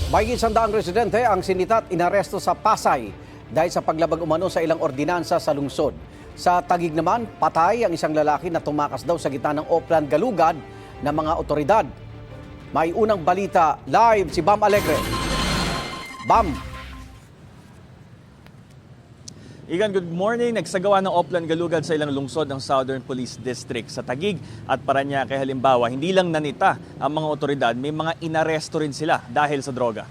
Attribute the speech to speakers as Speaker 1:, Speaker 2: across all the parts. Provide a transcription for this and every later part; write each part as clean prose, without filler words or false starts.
Speaker 1: Mahigit 100 residente ang sinita at inaresto sa Pasay dahil sa paglabag umano sa ilang ordinansa sa lungsod. Sa Taguig naman, patay ang isang lalaki na tumakas daw sa gitna ng Oplan Galugad ng mga otoridad. May unang balita live si Bam Alegre. Bam!
Speaker 2: Igan, good morning. Nagsagawa ng Oplan Galugad sa ilang lungsod ng Southern Police District sa Taguig at Parañaque. Halimbawa, hindi lang nanita ang mga otoridad, may mga inaresto rin sila dahil sa droga.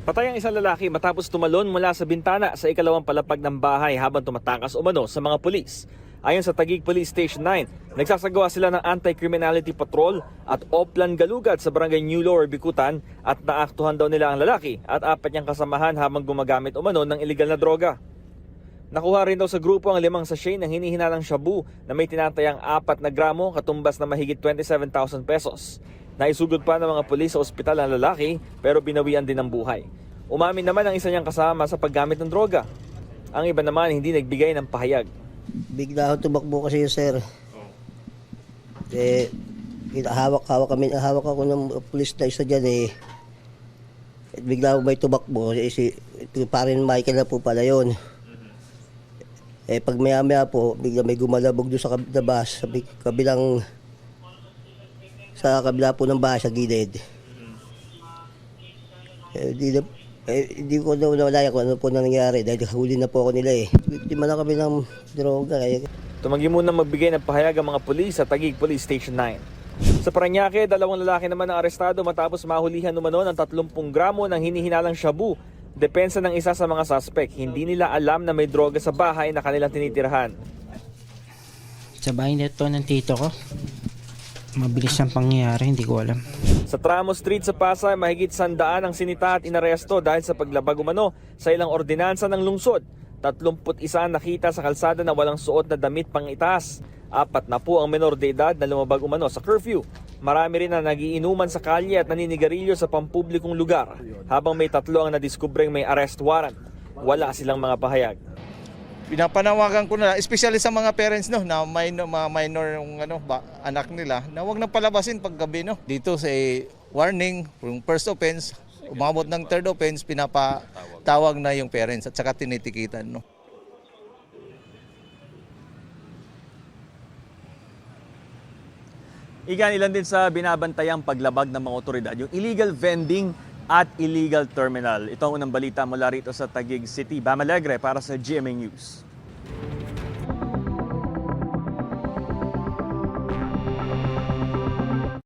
Speaker 2: Patay ang isang lalaki matapos tumalon mula sa bintana sa ikalawang palapag ng bahay habang tumatakas umano sa mga pulis. Ayon sa Taguig Police Station 9, nagsasagawa sila ng anti-criminality patrol at Oplan Galugad sa barangay New Lower Bicutan at naaktuhan daw nila ang lalaki at 4 niyang kasamahan habang gumagamit umano ng iligal na droga. Nakuha rin daw sa grupo ang 5 sachet ng hinihinalang shabu na may tinatayang 4 na gramo katumbas na mahigit 27,000 pesos. Naisugod pa ng mga pulis sa ospital ang lalaki pero binawian din ng buhay. Umamin naman ang isa niyang kasama sa paggamit ng droga. Ang iba naman hindi nagbigay ng pahayag.
Speaker 3: Bigla ako tumakbo kasi sir. Hawak ako ng pulis na isa dyan eh. At bigla ako may tumakbo. Parin Michael na po pala yun. Pag maya po, bigla may gumalabog doon sa labas, sa kabila po ng bahay, sa gilid. Hindi ko na nawala kung ano po nangyari dahil huli na po ako nila eh. Biktima na kami ng droga eh.
Speaker 2: Tumanggi muna magbigay ng pahayag ang mga pulis sa Taguig Police Station 9. Sa Parañaque, 2 lalaki naman ang arestado matapos mahulihan umano ng 30 gramo ng hinihinalang shabu. Depensa ng isa sa mga suspect, hindi nila alam na may droga sa bahay na kanilang tinitirahan.
Speaker 4: Sa bahay nito ng tito ko, mabilis ang pangyayari, hindi ko alam.
Speaker 2: Sa Tramo Street sa Pasay, mahigit 100 ang sinita at inaresto dahil sa paglabag umano sa ilang ordinansa ng lungsod. 31 nakita sa kalsada na walang suot na damit pang itaas. 4 na po ang menor de edad na lumabag umano sa curfew. Marami rin na nagiinuman sa kalye at naninigarilyo sa pampublikong lugar, habang may 3 ang nadiskubreng may arrest warrant. Wala silang mga pahayag.
Speaker 5: Pinapanawagan ko na, especially sa mga parents no, na mga minor anak nila, na huwag nang palabasin paggabi no. Dito sa warning, yung first offense, umabot ng third offense, pinapatawag na yung parents at saka tinitikitan no.
Speaker 2: Ilan din sa binabantayang paglabag ng mga otoridad, yung illegal vending at illegal terminal. Ito ang unang balita mula rito sa Taguig City. Bam Alegre para sa GMA News.